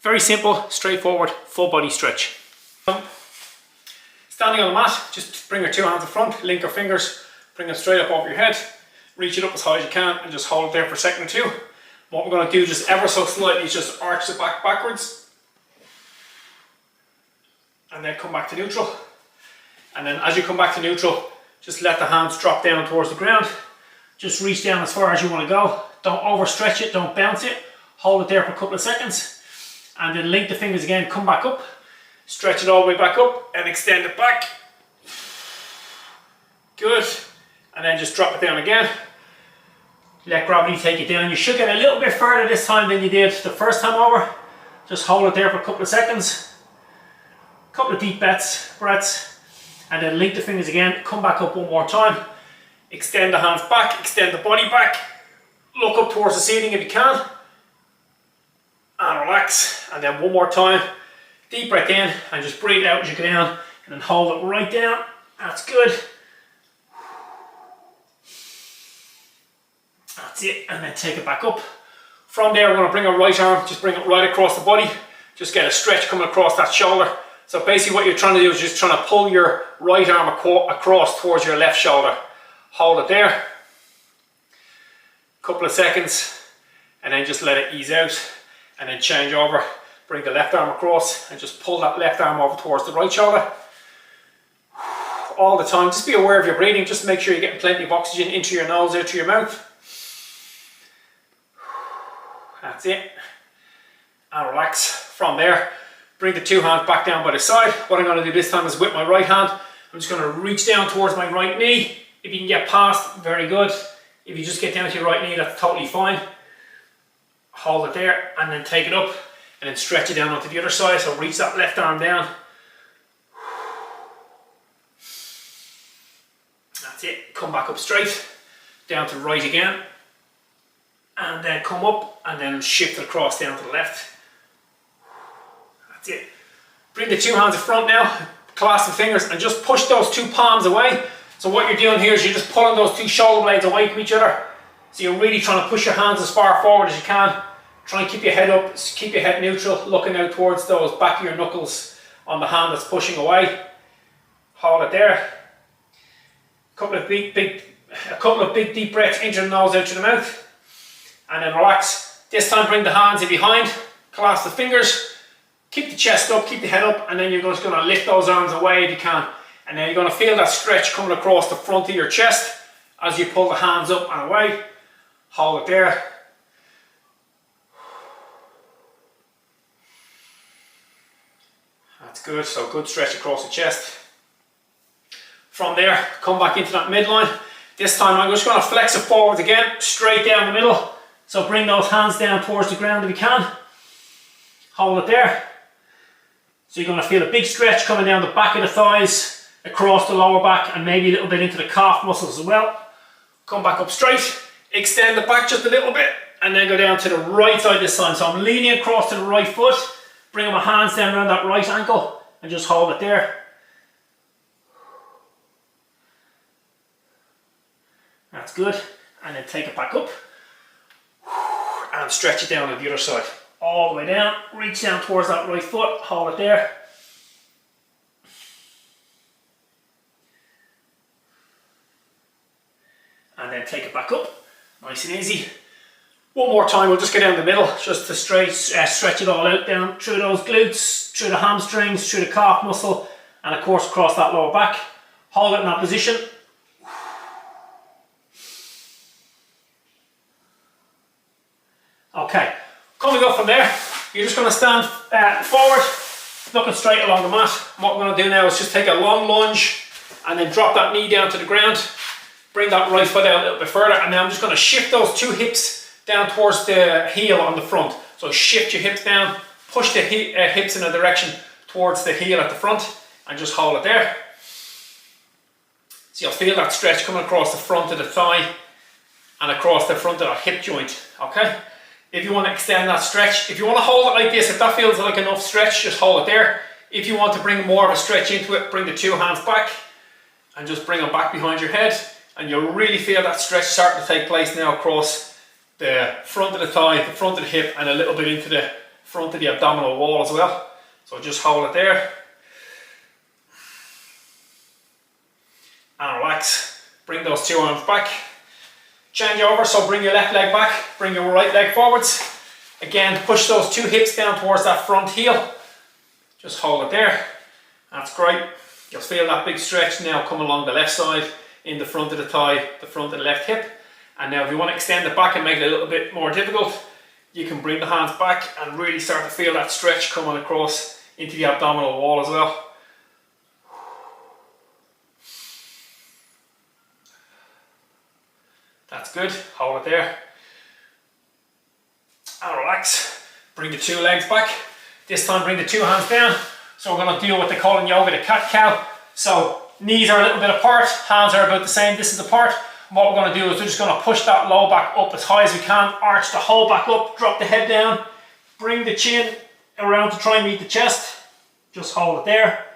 Very simple, straightforward, full body stretch. Standing on the mat, just bring your two hands in front, link your fingers, bring them straight up over your head, reach it up as high as you can and just hold it there for a second or two. What we're going to do just ever so slightly is just arch the back backwards and then come back to neutral. And then as you come back to neutral, just let the hands drop down towards the ground. Just reach down as far as you want to go. Don't overstretch it, don't bounce it. Hold it there for a couple of seconds and then link the fingers again, come back up, stretch it all the way back up and extend it back. Good. And then just drop it down again. Let gravity take it down. You should get a little bit further this time than you did the first time over. Just hold it there for a couple of seconds. A couple of deep breaths. And then link the fingers again. Come back up one more time. Extend the hands back. Extend the body back. Look up towards the ceiling if you can. And relax. And then one more time. Deep breath in. And just breathe out as you go down. And then hold it right down. That's good. That's it, and then take it back up. From there, we're going to bring our right arm, just bring it right across the body. Just get a stretch coming across that shoulder. So basically what you're trying to do is just trying to pull your right arm across towards your left shoulder. Hold it there. Couple of seconds, and then just let it ease out. And then change over, bring the left arm across, and just pull that left arm over towards the right shoulder. All the time, just be aware of your breathing. Just make sure you're getting plenty of oxygen into your nose, out through your mouth. That's it. And relax. From there, bring the two hands back down by the side. What I'm going to do this time is with my right hand, I'm just going to reach down towards my right knee. If you can get past, very good. If you just get down to your right knee, that's totally fine. Hold it there and then take it up and then stretch it down onto the other side. So reach that left arm down. That's it. Come back up straight, down to the right again. And then come up and then shift it across down to the left. That's it. Bring the two hands in front now, clasp the fingers and just push those two palms away. So what you're doing here is you're just pulling those two shoulder blades away from each other. So you're really trying to push your hands as far forward as you can. Try and keep your head up, keep your head neutral, looking out towards those back of your knuckles on the hand that's pushing away. Hold it there. A couple of big deep breaths into the nose, out through the mouth. And then relax. This time bring the hands in behind, clasp the fingers, keep the chest up, keep the head up, and then you're just going to lift those arms away if you can. And then you're going to feel that stretch coming across the front of your chest as you pull the hands up and away. Hold it there. That's good, so good stretch across the chest. From there, come back into that midline. This time I'm just going to flex it forwards again, straight down the middle. So bring those hands down towards the ground if you can. Hold it there. So you're going to feel a big stretch coming down the back of the thighs, across the lower back, and maybe a little bit into the calf muscles as well. Come back up straight, extend the back just a little bit, and then go down to the right side this time. So I'm leaning across to the right foot, bringing my hands down around that right ankle, and just hold it there. That's good. And then take it back up. And stretch it down to the other side. All the way down. Reach down towards that right foot. Hold it there. And then take it back up. Nice and easy. One more time, we'll just get down the middle, just to stretch it all out down through those glutes, through the hamstrings, through the calf muscle, and of course across that lower back. Hold it in that position. Okay, coming up from there, you're just going to stand forward, looking straight along the mat. And what we're going to do now is just take a long lunge and then drop that knee down to the ground. Bring that right foot out a little bit further, and now I'm just going to shift those two hips down towards the heel on the front. So shift your hips down, push the hips in a direction towards the heel at the front, and just hold it there. So you'll feel that stretch coming across the front of the thigh and across the front of that hip joint, okay? If you want to extend that stretch, if you want to hold it like this, if that feels like enough stretch, just hold it there. If you want to bring more of a stretch into it, bring the two hands back and just bring them back behind your head, and you'll really feel that stretch starting to take place now across the front of the thigh, the front of the hip, and a little bit into the front of the abdominal wall as well. So just hold it there. And relax. Bring those two arms back. Change over, so bring your left leg back, bring your right leg forwards. Again, push those two hips down towards that front heel. Just hold it there. That's great. You'll feel that big stretch now come along the left side, in the front of the thigh, the front of the left hip. And now if you want to extend it back and make it a little bit more difficult, you can bring the hands back and really start to feel that stretch coming across into the abdominal wall as well. That's good. Hold it there. And relax. Bring the two legs back. This time bring the two hands down. So we're going to do what they call in yoga the cat-cow. So knees are a little bit apart, hands are about the same distance apart. And what we're going to do is we're just going to push that low back up as high as we can, arch the whole back up, drop the head down, bring the chin around to try and meet the chest. Just hold it there.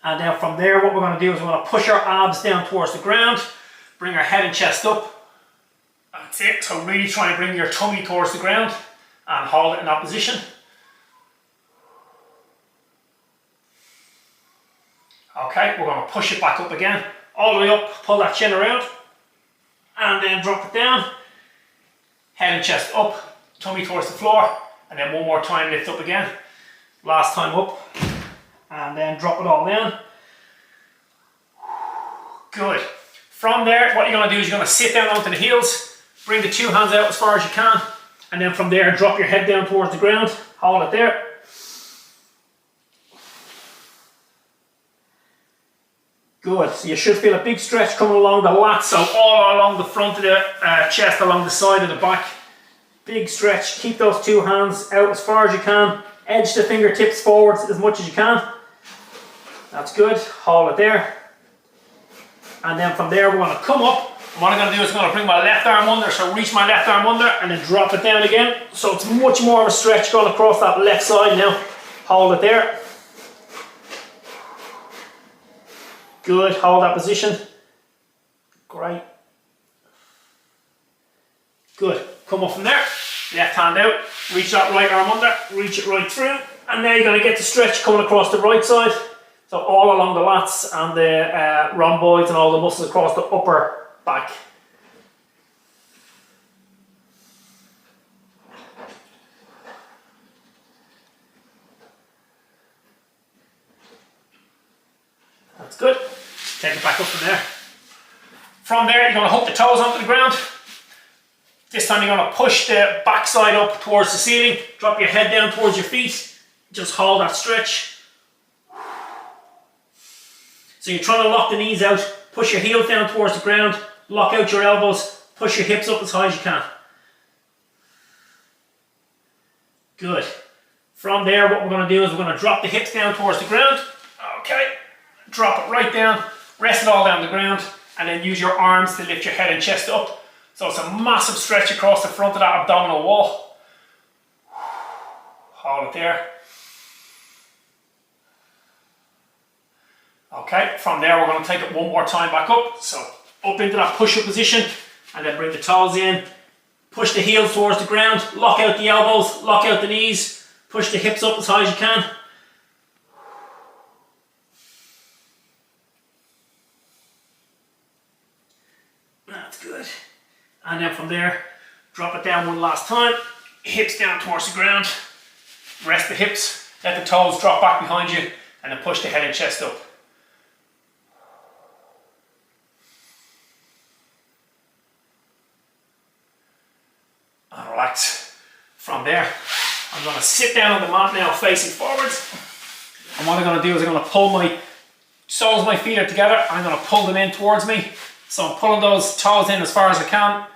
And then from there, what we're going to do is we're going to push our abs down towards the ground, bring our head and chest up. That's it. So really try and bring your tummy towards the ground and hold it in that position. Okay, we're going to push it back up again, all the way up, pull that chin around, and then drop it down. Head and chest up, tummy towards the floor, and then one more time lift up again. Last time up. And then drop it all down. Good. From there, what you're going to do is you're going to sit down onto the heels, bring the two hands out as far as you can, and then from there, drop your head down towards the ground, hold it there. Good. So you should feel a big stretch coming along the lats, so all along the front of the chest, along the side of the back. Big stretch. Keep those two hands out as far as you can. Edge the fingertips forwards as much as you can. That's good. Hold it there. And then from there, we're going to come up. And what I'm going to do is I'm going to bring my left arm under. So reach my left arm under and then drop it down again. So it's much more of a stretch going across that left side now. Hold it there. Good. Hold that position. Great. Good. Come up from there. Left hand out. Reach that right arm under. Reach it right through. And now you're going to get the stretch coming across the right side. So all along the lats and the rhomboids and all the muscles across the upper back. That's good. Take it back up from there. From there, you're going to hook the toes onto the ground. This time you're going to push the backside up towards the ceiling. Drop your head down towards your feet. Just hold that stretch. So you're trying to lock the knees out, push your heels down towards the ground, lock out your elbows, push your hips up as high as you can. Good. From there, what we're going to do is we're going to drop the hips down towards the ground. Okay. Drop it right down, rest it all down the ground, and then use your arms to lift your head and chest up. So it's a massive stretch across the front of that abdominal wall. Hold it there. Okay, from there we're going to take it one more time back up. So up into that push-up position, and then bring the toes in. Push the heels towards the ground, lock out the elbows, lock out the knees, push the hips up as high as you can. That's good. And then from there, drop it down one last time. Hips down towards the ground. Rest the hips, let the toes drop back behind you, and then push the head and chest up. And relax. From there, I'm going to sit down on the mat now facing forwards. And what I'm going to do is I'm going to pull my soles of my feet are together. I'm going to pull them in towards me. So I'm pulling those toes in as far as I can,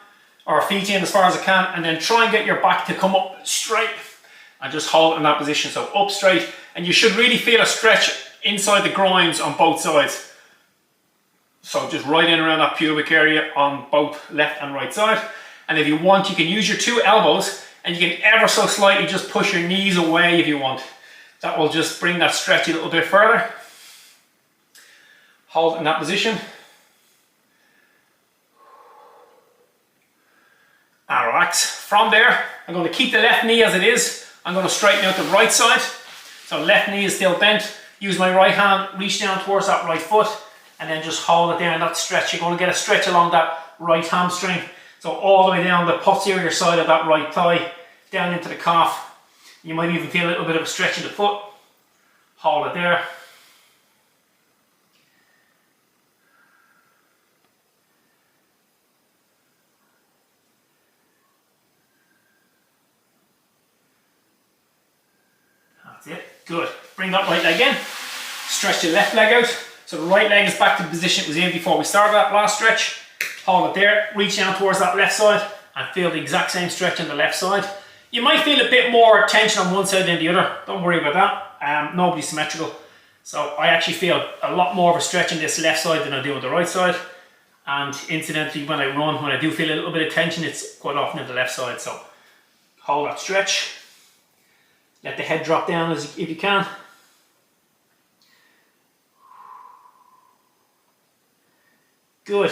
or feet in as far as I can, and then try and get your back to come up straight and just hold it in that position. So up straight, and you should really feel a stretch inside the groins on both sides. So just right in around that pubic area on both left and right side. And if you want, you can use your two elbows and you can ever so slightly just push your knees away if you want. That will just bring that stretch a little bit further. Hold it in that position. and relax. From there, I'm going to keep the left knee as it is. I'm going to straighten out the right side. So left knee is still bent. Use my right hand, reach down towards that right foot, and then just hold it down, that stretch. You're going to get a stretch along that right hamstring. So all the way down the posterior side of that right thigh, down into the calf. You might even feel a little bit of a stretch in the foot. Hold it there. That's it. Good. Bring that right leg in. Stretch the left leg out. So the right leg is back to the position it was in before we started that last stretch. Hold it there. Reach down towards that left side and feel the exact same stretch on the left side. You might feel a bit more tension on one side than the other. Don't worry about that. Nobody's symmetrical. So I actually feel a lot more of a stretch on this left side than I do on the right side. And incidentally, when I run, when I do feel a little bit of tension, it's quite often on the left side. So hold that stretch. Let the head drop down if you can. Good.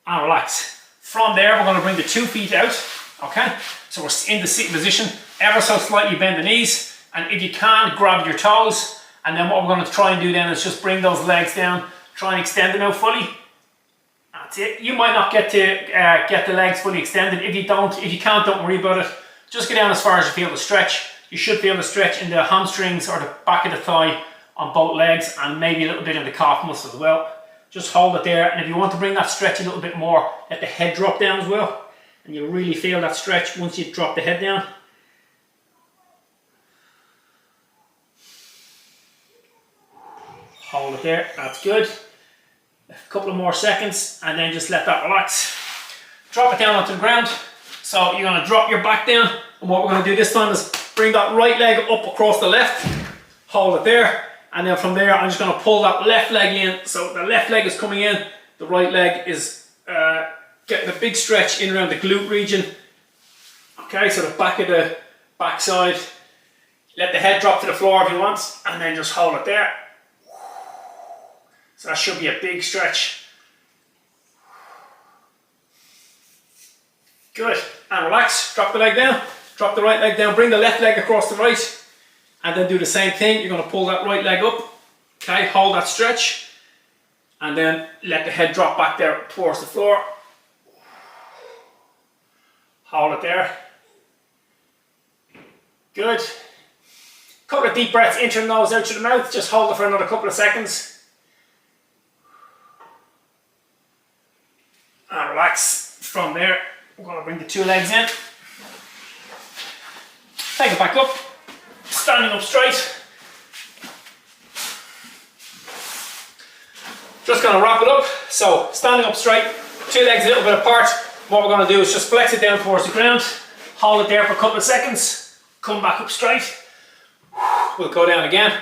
And relax. From there, we're going to bring the 2 feet out. Okay? So we're in the sitting position. Ever so slightly bend the knees. And if you can, grab your toes. And then what we're going to try and do then is just bring those legs down. Try and extend them out fully. That's it. You might not get to get the legs fully extended. If you can't, don't worry about it. Just get down as far as you feel the stretch. You should feel the stretch in the hamstrings or the back of the thigh on both legs, and maybe a little bit in the calf muscle as well. Just hold it there, and if you want to bring that stretch a little bit more, let the head drop down as well. And you'll really feel that stretch once you drop the head down. Hold it there, that's good. A couple of more seconds, and then just let that relax. Drop it down onto the ground. So you're going to drop your back down, and what we're going to do this time is bring that right leg up across the left. Hold it there, and then from there I'm just going to pull that left leg in. So the left leg is coming in, the right leg is getting a big stretch in around the glute region. Okay, so the back of the backside. Let the head drop to the floor if you want, and then just hold it there. So that should be a big stretch. Good, and relax, drop the leg down, drop the right leg down, bring the left leg across the right, and then do the same thing. You're going to pull that right leg up, okay, hold that stretch, and then let the head drop back there towards the floor. Hold it there. Good. Couple of deep breaths into the nose, out through the mouth, just hold it for another couple of seconds. And relax. From there, we're going to bring the 2 legs in. Take it back up, standing up straight. Just going to wrap it up. So, standing up straight, 2 legs a little bit apart. What we're going to do is just flex it down towards the ground, hold it there for a couple of seconds, come back up straight. We'll go down again,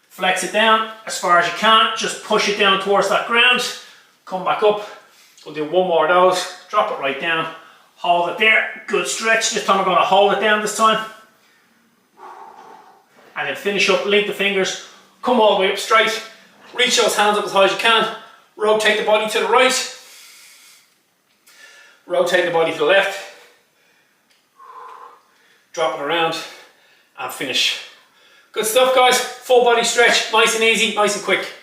flex it down as far as you can, just push it down towards that ground, come back up. We'll do 1 more of those, drop it right down, hold it there, good stretch. This time we're going to hold it down this time. And then finish up, link the fingers, come all the way up straight, reach those hands up as high as you can, rotate the body to the right, rotate the body to the left, drop it around and finish. Good stuff guys, full body stretch, nice and easy, nice and quick.